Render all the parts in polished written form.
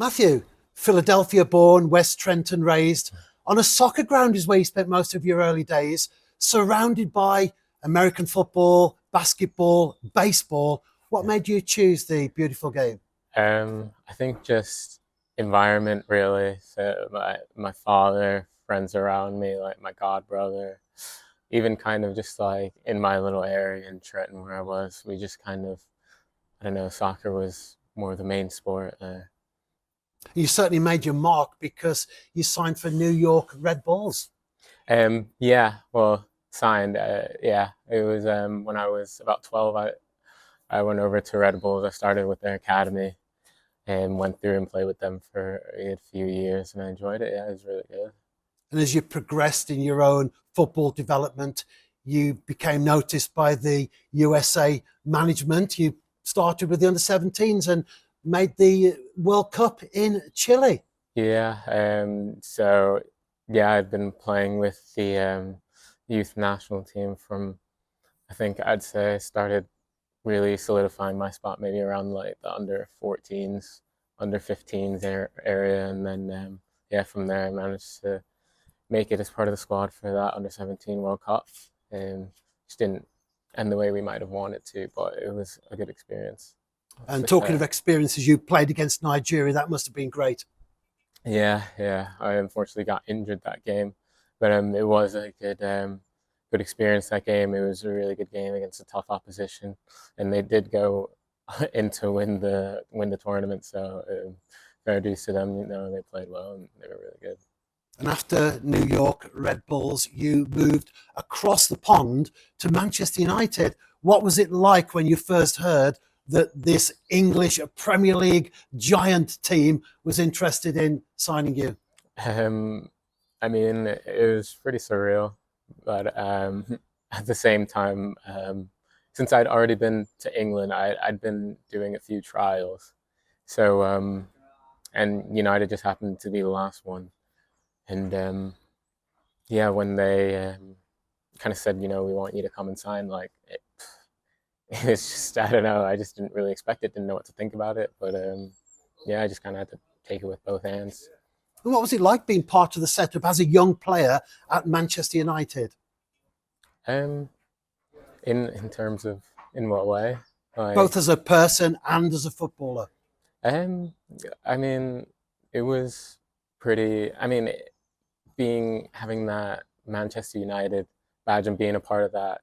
Matthew, Philadelphia born, West Trenton raised. On a soccer ground is where you spent most of your early days, surrounded by American football, basketball, baseball. What made you choose the beautiful game? I think just environment really. So my father, friends around me, like my god brother, even kind of just like in my little area in Trenton where I was, we just kind of I don't know, soccer was more the main sport there. You certainly made your mark because you signed for New York Red Bulls. Yeah, well, signed. Yeah, it was when I was about 12. I went over to Red Bulls. I started with their academy and went through and played with them for a few years, and I enjoyed it. Yeah, it was really good. And as you progressed in your own football development, you became noticed by the USA management. You started with the under 17s and made the World Cup in Chile. Yeah, so yeah, I've been playing with the youth national team from I think I'd say I started really solidifying my spot maybe around like the under 14s, under 15s area, and then yeah, from there I managed to make it as part of the squad for that under 17 World Cup, and just didn't end the way we might have wanted to, but it was a good experience. And With talking of experiences, you played against Nigeria. That must have been great. Yeah, yeah. I unfortunately got injured that game, but it was a good experience that game. It was a really good game against a tough opposition, and they did go into win the tournament. So fair dues to them. You know, they played well and they were really good. And after New York Red Bulls, you moved across the pond to Manchester United. What was it like when you first heard that this English Premier League giant team was interested in signing you? Um, I mean, it was pretty surreal, but at the same time, since I'd already been to England, I'd been doing a few trials. So, and United just happened to be the last one. And yeah, when they kind of said, we want you to come and sign, like it was just, I don't know, I just didn't really expect it, didn't know what to think about it. But yeah, I just kind of had to take it with both hands. And what was it like being part of the setup as a young player at Manchester United? Um, in terms of in what way? Both Like, as a person and as a footballer. um, I mean, it was pretty. I mean, being having that Manchester United badge and being a part of that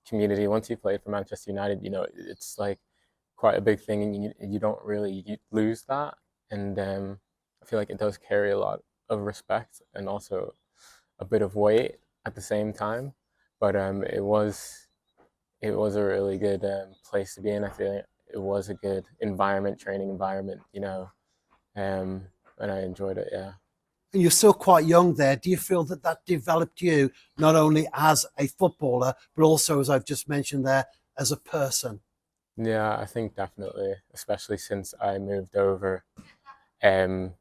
community. Once you play for Manchester United, it's like quite a big thing, and you don't really lose that. And I feel like it does carry a lot of respect and also a bit of weight at the same time. But it was a really good place to be in. I feel like it was a good environment, training environment, and I enjoyed it. Yeah. And you're still quite young there. Do you feel that that developed you not only as a footballer, but also, as I've just mentioned there, as a person? Yeah, I think definitely, especially since I moved over, um,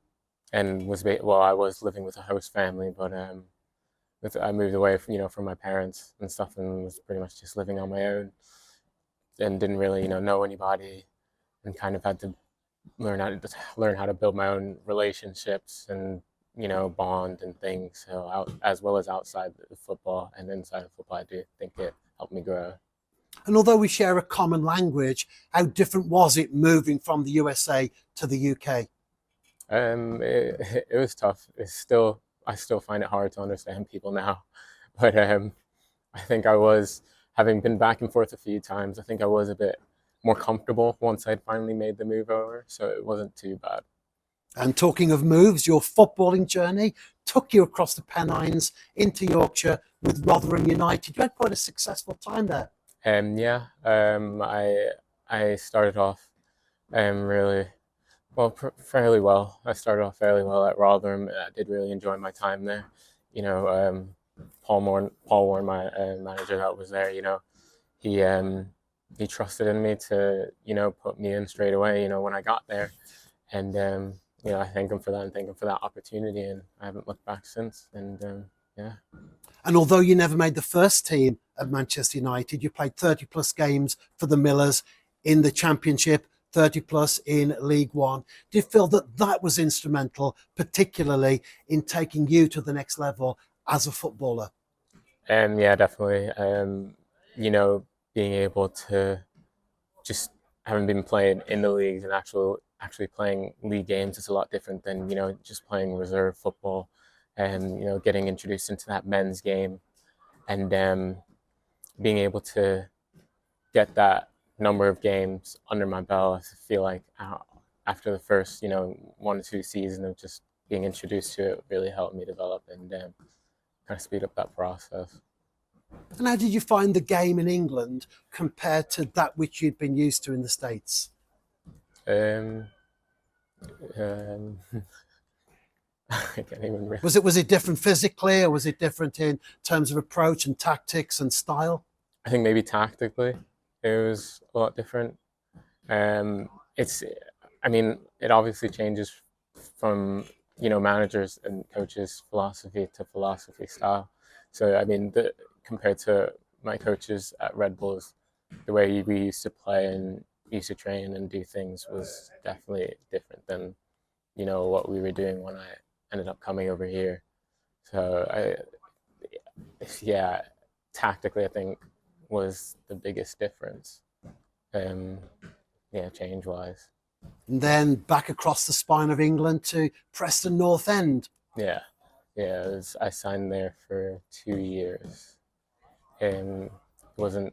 and well, I was living with a host family, but I moved away from from my parents and stuff, and was pretty much just living on my own, and didn't really know anybody, and kind of had to learn how to build my own relationships and bond and things. So out as well as outside the football and inside of football, I do think it helped me grow. And although we share a common language, how different was it moving from the USA to the UK? It was tough. I still find it hard to understand people now, but I think I was having been back and forth a few times. I think I was a bit more comfortable once I'd finally made the move over, so it wasn't too bad. And talking of moves, your footballing journey took you across the Pennines into Yorkshire with Rotherham United. You had quite a successful time there. Yeah, I started off really well, fairly well. I started off fairly well at Rotherham. I did really enjoy my time there. You know, Paul Warren, my manager that was there. He he trusted in me to put me in straight away. When I got there, and I thank him for that and thank him for that opportunity. And I haven't looked back since. And yeah. And although you never made the first team at Manchester United, you played 30 plus games for the Millers in the Championship, 30 plus in League One. Do you feel that that was instrumental, particularly in taking you to the next level as a footballer? Yeah, definitely. You know, being able to just having been playing in the leagues and actually playing league games is a lot different than just playing reserve football, and getting introduced into that men's game, and being able to get that number of games under my belt. I feel like after the first 1 or 2 seasons of just being introduced to it really helped me develop and kind of speed up that process. And how did you find the game in England compared to that which you'd been used to in the States? Um, um, I can't even really. Was it different physically, or was it different in terms of approach and tactics and style? I think maybe tactically it was a lot different. It's, I mean, it obviously changes from managers and coaches' philosophy to philosophy style. So I mean, compared to my coaches at Red Bulls, the way we used to play and used to train and do things was definitely different than what we were doing when I ended up coming over here. So yeah, tactically I think was the biggest difference. Um, yeah, change wise. And then back across the spine of England to Preston North End. Yeah, yeah. I signed there for 2 years. It wasn't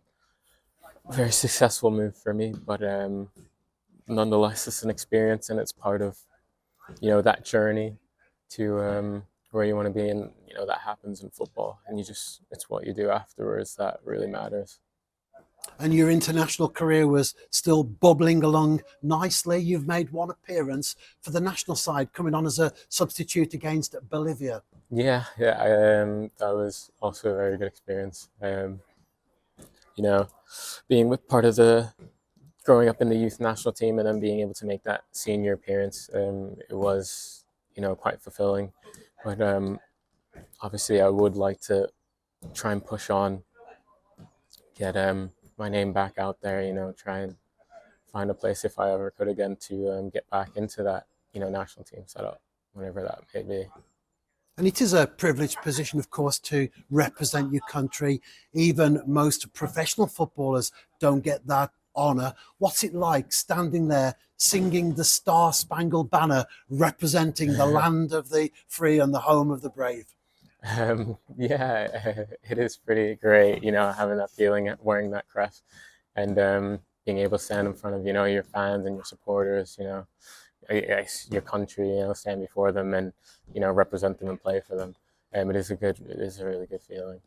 a very successful move for me, but nonetheless, it's an experience, and it's part of that journey to where you want to be, and that happens in football, and it's what you do afterwards that really matters. And your international career was still bubbling along nicely. You've made one appearance for the national side, coming on as a substitute against Bolivia. Yeah, yeah. That was also a very good experience. You know, being with part of the growing up in the youth national team and then being able to make that senior appearance, it was quite fulfilling. But obviously, I would like to try and push on, get my name back out there. Try and find a place if I ever could again to get back into that national team setup, whenever that may be. And it is a privileged position, of course, to represent your country. Even most professional footballers don't get that honour. What's it like standing there singing the Star Spangled Banner, representing the land of the free and the home of the brave? Yeah, it is pretty great, having that feeling, wearing that crest, and being able to stand in front of your fans and your supporters, your country, stand before them and represent them and play for them. It is a really good feeling.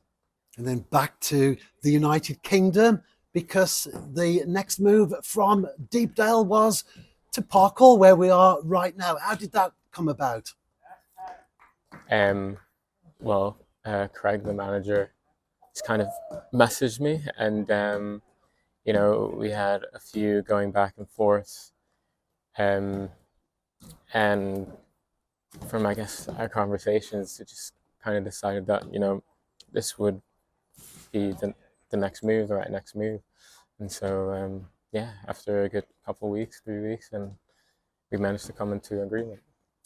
And then back to the United Kingdom, because the next move from Deepdale was to Parkhall, where we are right now. How did that come about? Well, Craig, the manager, just kind of messaged me, and we had a few going back and forth, and from, I guess, our conversations, it just kind of decided that this would be the next move, the right next move, and so yeah, after a good couple of weeks, 3 weeks, and we managed to come into agreement.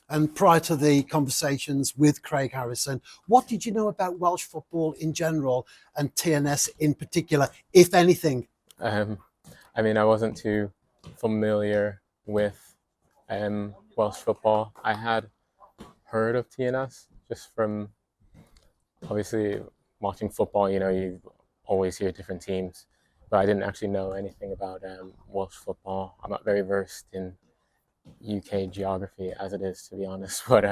And prior to the conversations with Craig Harrison, what did you know about Welsh football in general and TNS in particular, if anything? I mean, I wasn't too familiar with Welsh football. I had heard of TNS just from obviously watching football. You always hear different teams, but I didn't actually know anything about Welsh football. I'm not very versed in UK geography as it is, to be honest, but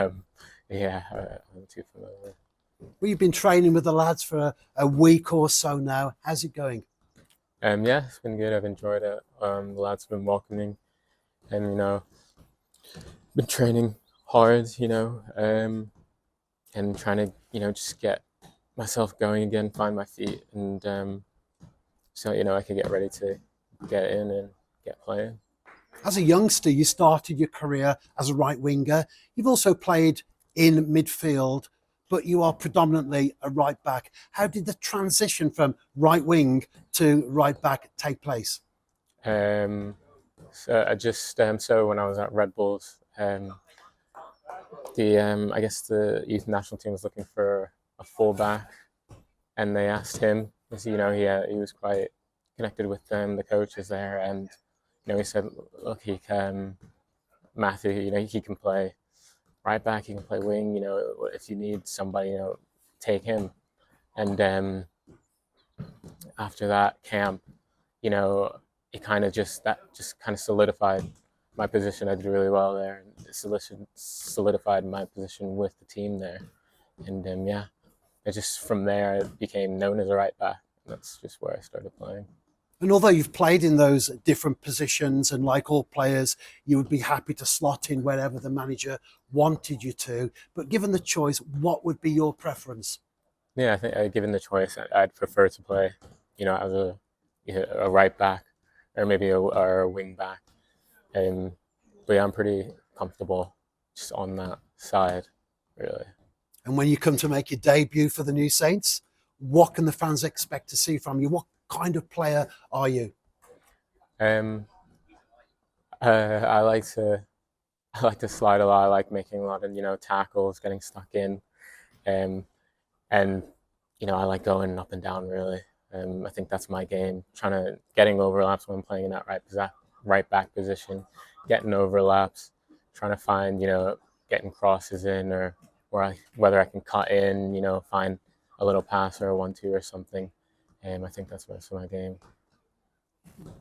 yeah, I'm too familiar. Well, you've been training with the lads for a week or so now. How's it going? Yeah, it's been good. I've enjoyed it. The lads have been welcoming, and been training hard, and trying to just get myself going again, find my feet, and so I can get ready to get in and get playing. As a youngster, you started your career as a right winger. You've also played in midfield, but you are predominantly a right back. How did the transition from right wing to right back take place? So I just so when I was at Red Bulls, the I guess the youth national team was looking for a fullback, and they asked him because he was quite connected with the coaches there, and he said, look, he can Matthew, he can play right back, he can play wing. If you need somebody, take him. And after that camp, it kind of just kind of solidified my position. I did really well there, and it solidified my position with the team there. And yeah, it just from there I became known as a right back. That's just where I started playing. And although you've played in those different positions, and like all players, you would be happy to slot in wherever the manager wanted you to. But given the choice, what would be your preference? Yeah, I think given the choice, I'd prefer to play, as a right back or maybe or a wing back. But yeah, I'm pretty comfortable just on that side, really. And when you come to make your debut for the New Saints, what can the fans expect to see from you? What kind of player are you? Um, I like to slide a lot. I like making a lot of tackles, getting stuck in, and I like going up and down really. I think that's my game. Getting overlaps when I'm playing in that right back position, getting overlaps, trying to find getting crosses in or whether I can cut in, find a little pass or a 1-2 or something. I think that's most of my game.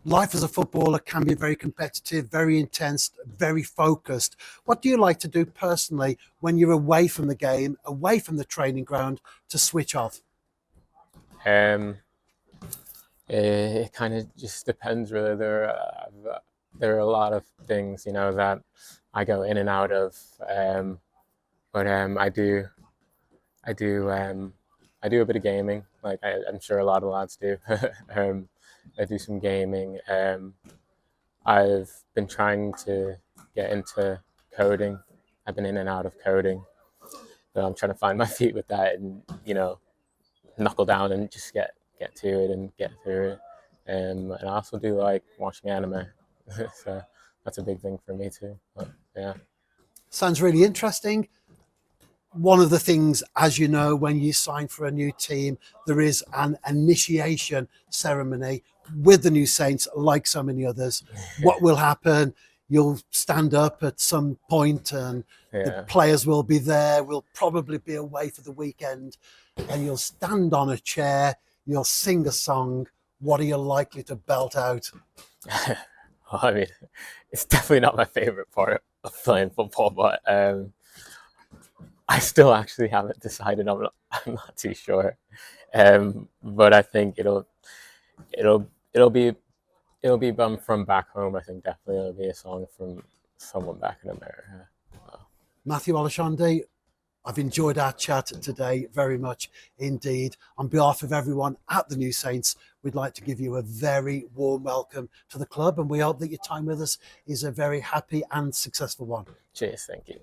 Life as a footballer can be very competitive, very intense, very focused. What do you like to do personally when you're away from the game, away from the training ground, to switch off? It kind of just depends, really. There are a lot of things, that I go in and out of, but I do a bit of gaming, like I'm sure a lot of lads do. I do some gaming. I've been trying to get into coding. I've been in and out of coding, but I'm trying to find my feet with that, and knuckle down and just get to it and get through it. And I also do like watching anime, so that's a big thing for me too. But, yeah. Sounds really interesting. One of the things, as you know, when you sign for a new team, there is an initiation ceremony with the New Saints, like so many others. What will happen? You'll stand up at some point and the players will be there. We'll probably be away for the weekend, and you'll stand on a chair, you'll sing a song. What are you likely to belt out? Well, I mean, it's definitely not my favorite part of playing football, but I still actually haven't decided. I'm not too sure, but I think it'll be from back home. I think definitely it'll be a song from someone back in America. Matthew Olosunde, I've enjoyed our chat today very much indeed. On behalf of everyone at the New Saints, we'd like to give you a very warm welcome to the club, and we hope that your time with us is a very happy and successful one. Cheers, thank you.